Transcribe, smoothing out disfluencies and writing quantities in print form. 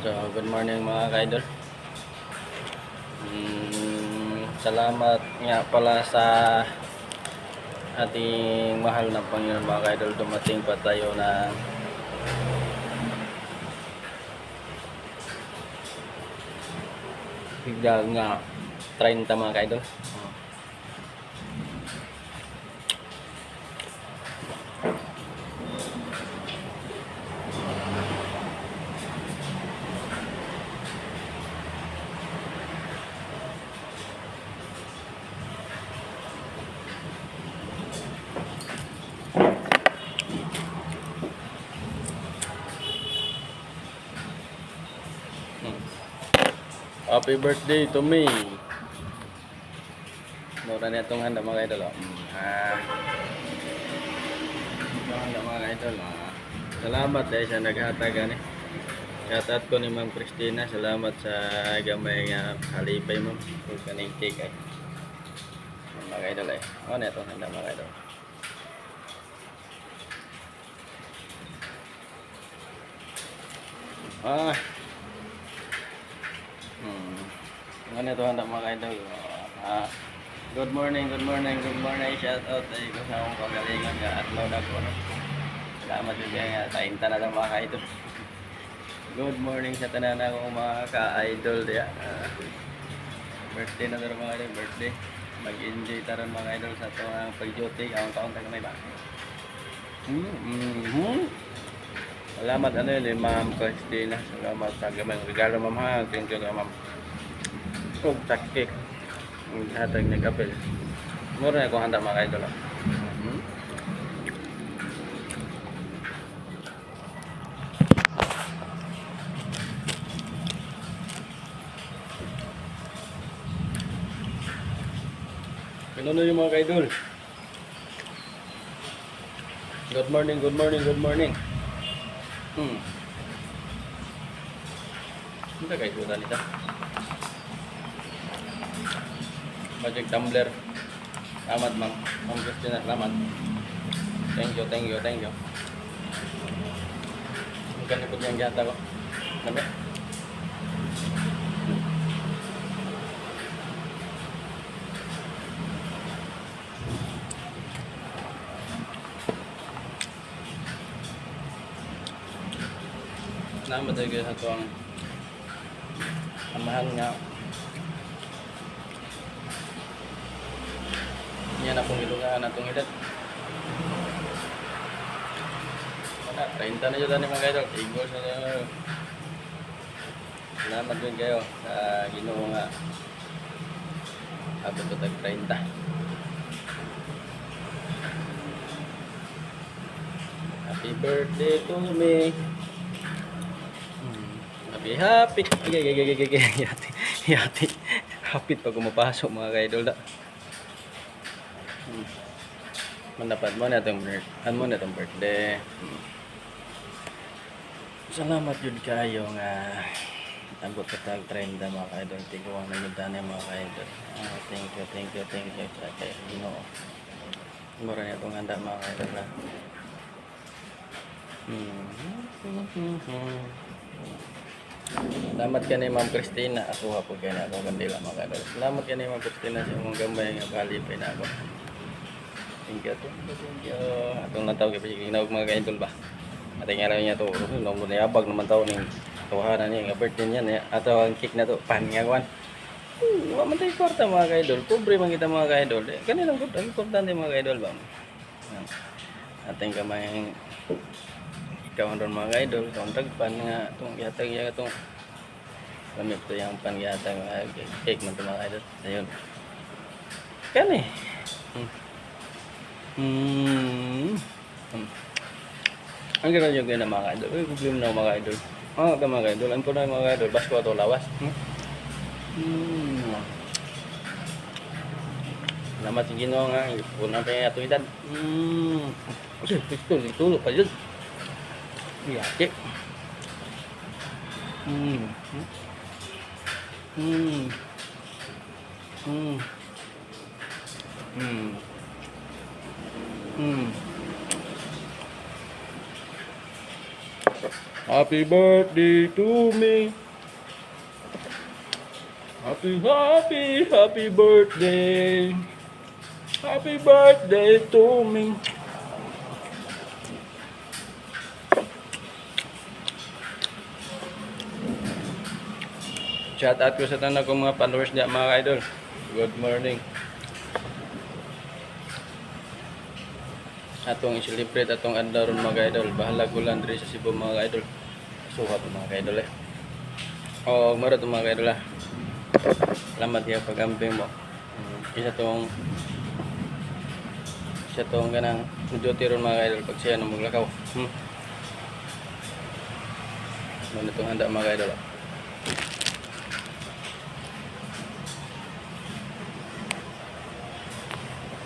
So, good morning mga ka-idol. Salamat nga pala sa ating mahal na Panginoon mga ka-idol. Dumating pa tayo ng higdal nga 30 mga ka-idol. Happy birthday to me. Mura na itong handa mga idol. Itong handa mga idol. Salamat dahil sa naghatag. Shoutout ko ni Ma'am Christina. Salamat sa gamay nga halipay mo. Kung kaning cake ay. Mga idol ay. Ano na itong handa mga idol. Ano ito handa mga idol. Good morning. Shout out sa ko sa akong kagalingan nga upload ako. Salamat din nga tainta na lang mga idol. Good morning sa tanan akong mga ka-idol diya. Birthday na ito mga idol, birthday. Mag-enjoy taron mga idol sa itong pag-duty. Ang kaunta kamay ba? Salamat yun Ma'am Christina. Salamat sa gamay regalo ma'am ha. Thank you ma'am. Oh, cake. Hatag ni kapel. Mura na akong handa mga idol. Pinuno yung mga idol. Good morning. Hindi kayo suda nito. Magic tumbler. Salamat ma'am. Ma'am Christina, salamat. Thank you. Ang ganda po niyang gata ko. Sabi? Salamat talaga sa itong amahan nga. Yan na pong ilungan na itong edad. Wala, 30 na dyan mga idol. Tigos na dyan. Salamat din kayo sa Ginoo nga. Abot ko tag 30. Happy birthday to me. Happy. Yati. Hapit pag kumapasok mga ka-idol da. Mandapat mo na itong birthday. Salamat yun kayo nga abot ka tag 30 mga ka-idol. Tiguang na yun tanay mga ka-idol. Thank you sa kay Ginoo. Mura na itong handa mga ka-idol na. Salamat ka ni Ma'am Christina. Ako po kayo na ako kandila mga ka-idol. Salamat ka ni Ma'am Christina sa mong gambay nga balipay na ako. Thank you. Atong nataw kay pagiginaw mga ka-idol ba. Ating araw niya to. Nung nayabag naman tao ning tuhanan niya nga birthday niya ato ang cake na to pangyawan. Wa man tay kwarta mga ka-idol. Pobre man kita mga ka-idol. Kanilang ang importante mga ka-idol ba. Ating kamay ikaw ron mga ka-idol. Kung tagpan nga itong ihatag niya itong gamit ito yung pangyatag cake man ito mga ka-idol. Ayun. Kani. Ang gano'n yung gano'n mga ka-idol. Uy, problema na mga ka-idol. Mga ka-idol. Ang punay mga ka-idol. Basko ito lawas. Salamat si Ginoo nga. Punang pa yung ato edad. Tulog pa yun. Yaki. Happy birthday to me. Happy birthday. Happy birthday to me. Shout out ko sa tanan kong mga followers niya mga idol. Good morning. Atong i-celebrate atong adlaw ron mga idol. Bahala ko lang diri sa Cebu mga idol. Suha to mga idol eh. O maro to mga idol ah. Salamat ya pag-amping mo. Isa tong ganang duty ron mga idol pag siya nang maglakaw. Ano itong handa mga idol ah.